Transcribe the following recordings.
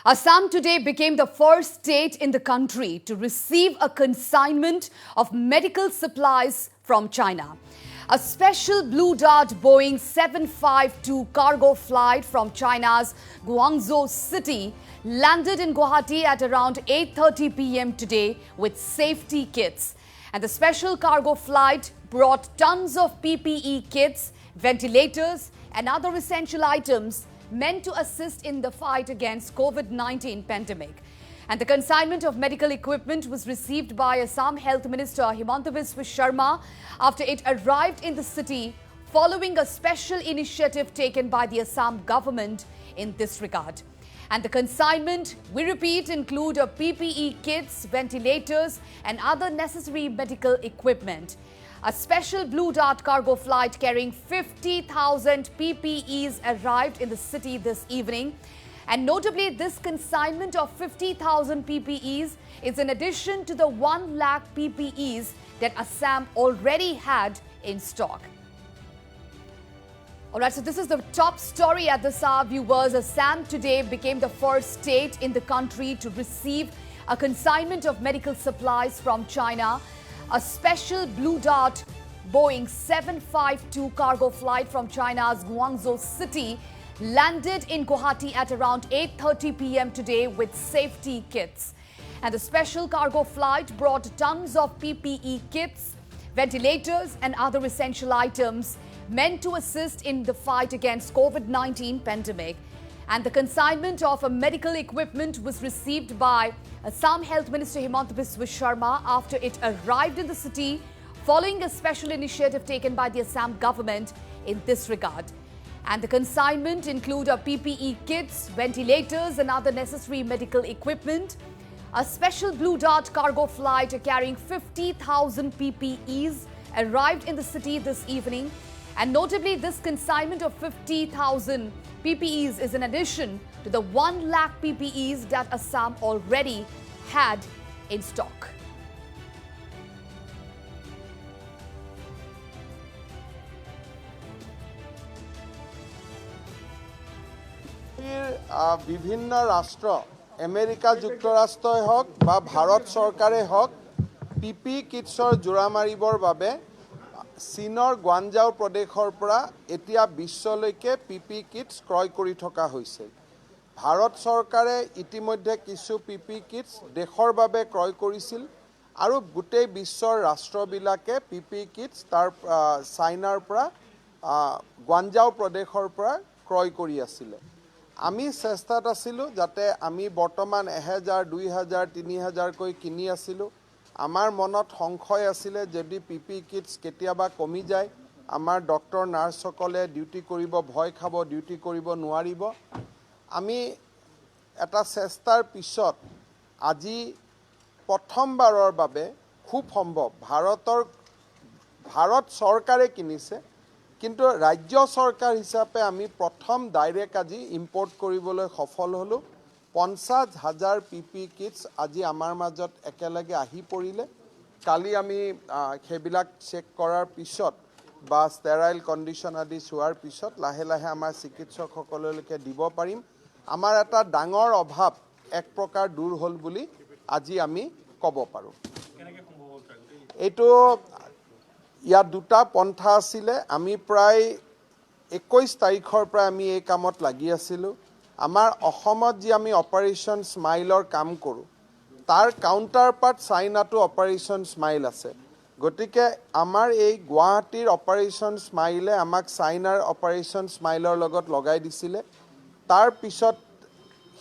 Assam today became the first state in the country to receive a consignment of medical supplies from China. A special Blue Dart Boeing 752 cargo flight from China's Guangzhou city landed in Guwahati at around 8:30 p.m. today with safety kits. And the special cargo flight brought tons of PPE kits, ventilators and other essential items meant to assist in the fight against COVID-19 pandemic. And the consignment of medical equipment was received by Assam Health Minister Himanta Biswa Sharma after it arrived in the city following a special initiative taken by the Assam government in this regard. And the consignment, we repeat, include PPE kits, ventilators and other necessary medical equipment. A special Blue Dart cargo flight carrying 50,000 PPEs arrived in the city this evening. And notably, this consignment of 50,000 PPEs is in addition to the 1 lakh PPEs that Assam already had in stock. Alright, so this is the top story at this hour, viewers. Assam today became the first state in the country to receive a consignment of medical supplies from China. A special Blue Dart Boeing 752 cargo flight from China's Guangzhou city landed in Guwahati at around 8:30 p.m. today with safety kits. And the special cargo flight brought tons of PPE kits, ventilators and other essential items meant to assist in the fight against COVID-19 pandemic. And the consignment of medical equipment was received by Assam Health Minister Himanta Biswa Sharma after it arrived in the city following a special initiative taken by the Assam government in this regard. And the consignment include PPE kits, ventilators and other necessary medical equipment. A special Blue Dart cargo flight carrying 50,000 PPEs arrived in the city this evening. And notably, this consignment of 50,000 PPEs is in addition to the 1 lakh PPEs that Assam already had in stock. বিভিন্ন রাষ্ট্র America যুক্তরাষ্ট্রই হোক বা ভারত সরকারে হোক পিপি কিটছৰ জোৰা মাৰিবৰ বাবে চীনৰ গুৱানজাও প্ৰদেশৰ পৰা এতিয়া বিশ্বলৈকে পিপি কিটছ ক্ৰয় কৰি থকা হৈছে। ভাৰত চৰকাৰে ইতিমধ্যে কিছু পিপি কিটছ দেশৰ বাবে ক্ৰয় কৰিছিল আৰু গোটেই বিশ্বৰ ৰাষ্ট্ৰবিলাকে পিপি কিটছ তাৰ চাইনাৰ পৰা গুৱানজাও প্ৰদেশৰ পৰা ক্ৰয় কৰি আছিল। আমি চেষ্টাত আছিলোঁ যাতে আমি বৰ্তমান 1000, 2000, 3000 কৈ কিনি আছিলোঁ। আমাৰ মনত সংশয় আছিলে যদি পিপি কিটছ কেতিয়াবা কমি যায়, আমাৰ ডক্টৰ নাৰ্ছসকলে ডিউটি কৰিব ভয় খাব, ডিউটি কৰিব নোৱাৰিব। আমি এটা চেষ্টাৰ পিছত আজি প্ৰথমবাৰৰ বাবে খুব সম্ভৱ ভাৰত চৰকাৰে কিনিছে, কিন্তু ৰাজ্য চৰকাৰ হিচাপে আমি প্ৰথম ডাইৰেক্ট আজি ইম্পৰ্ট কৰিবলৈ সফল হ'লোঁ। 50,000 পিপি কিটছ আজি আমাৰ মাজত একেলগে আহি পৰিলে। কালি আমি সেইবিলাক চেক কৰাৰ পিছত বা ষ্টেৰাইল কণ্ডিশ্যন আদি চোৱাৰ পিছত লাহে লাহে আমাৰ চিকিৎসকসকললৈকে দিব পাৰিম। আমাৰ এটা ডাঙৰ অভাৱ এক প্ৰকাৰ দূৰ হ'ল বুলি আজি আমি ক'ব পাৰোঁ। এইটো ইয়াত দুটা পন্থা আছিলে। আমি প্ৰায় 21 তাৰিখৰ পৰা আমি এই কামত লাগি আছিলোঁ। আমাৰ অসমত যি আমি অপাৰেশ্যন স্মাইলৰ কাম কৰোঁ তাৰ কাউণ্টাৰ পাৰ্ট চাইনাটো অপাৰেশ্যন স্মাইল আছে। গতিকে আমাৰ এই গুৱাহাটীৰ অপাৰেশ্যন স্মাইলে আমাক চাইনাৰ অপাৰেশ্যন স্মাইলৰ লগত লগাই দিছিলে। তাৰ পিছত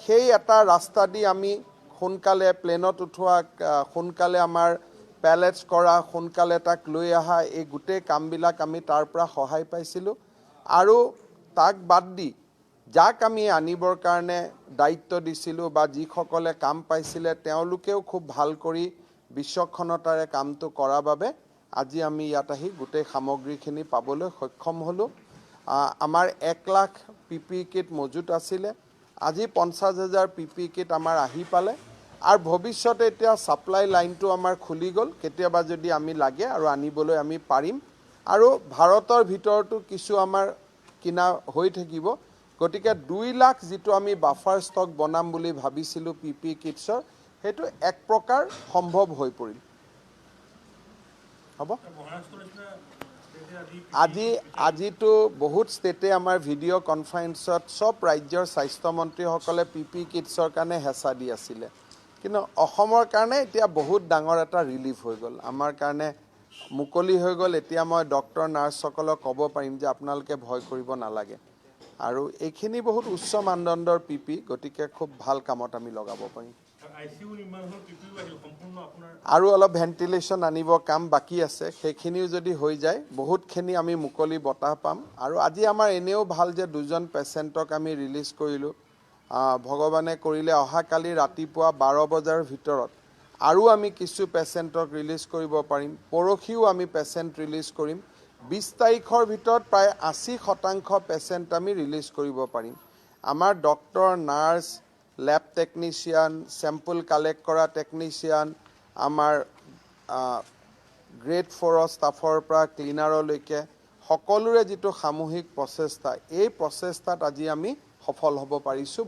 সেই এটা ৰাস্তা দি আমি সোনকালে প্লেনত উঠোৱা, সোনকালে আমাৰ পেলেটছ কৰা, সোনকালে তাক লৈ অহা, এই গোটেই কামবিলাক আমি তাৰ পৰা সহায় পাইছিলোঁ। আৰু তাক বাদ দি যাক আমি আনিবৰ কাৰণে দায়িত্ব দিছিলোঁ বা যিসকলে কাম পাইছিলে তেওঁলোকেও খুব ভাল কৰি বিশ্বক্ষণতাৰে কামটো কৰাৰ বাবে আজি আমি ইয়াত আহি গোটেই সামগ্ৰীখিনি পাবলৈ সক্ষম হ'লোঁ। আমাৰ 1 লাখ পিপি কিট মজুত আছিলে। আজি 50,000 পিপি কিট আমাৰ আহি পালে আৰু ভৱিষ্যতে এতিয়া সাপ্লাই লাইনটো আমাৰ খুলি গ'ল। কেতিয়াবা যদি আমি লাগে আৰু আনিবলৈ আমি পাৰিম। আৰু ভাৰতৰ ভিতৰতো কিছু আমাৰ কিনা হৈ থাকিব। গতিকে 2 লাখ যিটো আমি বাফাৰ ষ্টক বনাম বুলি ভাবিছিলোঁ পিপি কিটছৰ সেইটো এক প্ৰকাৰ সম্ভৱ হৈ পৰিল হ'ব আজিতো বহুত ষ্টেটে আমাৰ ভিডিঅ' কনফাৰেন্সত সব ৰাজ্যৰ স্বাস্থ্যমন্ত্ৰীসকলে পিপি কিটছৰ কাৰণে হেঁচা দি আছিলে কিন্তু অসমৰ কাৰণে এতিয়া বহুত ডাঙৰ এটা ৰিলিফ হৈ গ'ল আমাৰ কাৰণে মুকলি হৈ গ'ল এতিয়া মই ডক্টৰ নাৰ্ছসকলক ক'ব পাৰিম যে আপোনালোকে ভয় কৰিব নালাগে আৰু এইখিনি বহুত উচ্চ মানদণ্ডৰ পিপি গতিকে খুব ভাল কামত আমি লগাব পাৰিম আৰু অলপ ভেন্টিলেশ্যন আনিব কাম বাকী আছে সেইখিনিও যদি হৈ যায় বহুতখিনি আমি মুকলি বতাহ পাম আৰু আজি আমাৰ এনেও ভাল যে দুজন পেচেণ্টক আমি ৰিলিজ কৰিলোঁ ভগৱানে কৰিলে অহাকালি ৰাতিপুৱা 12 বজাৰ ভিতৰত আৰু আমি কিছু পেচেণ্টক ৰিলিজ কৰিব পাৰিম পৰখিও আমি পেচেণ্ট ৰিলিজ কৰিম 20 তাৰিখৰ ভিতৰত প্ৰায় 80% পেচেণ্ট আমি ৰিলিজ কৰিব পাৰিম আমাৰ doctor nurse lab technician sample collect কৰা টেকনিশিয়ান আমাৰ গ্ৰেড 4 ষ্টাফৰ পৰা ক্লিনাৰলৈকে সকলোৰে যিটো সামূহিক প্ৰচেষ্টা এই প্ৰচেষ্টাত আজি আমি সফল হ'ব পাৰিছোঁ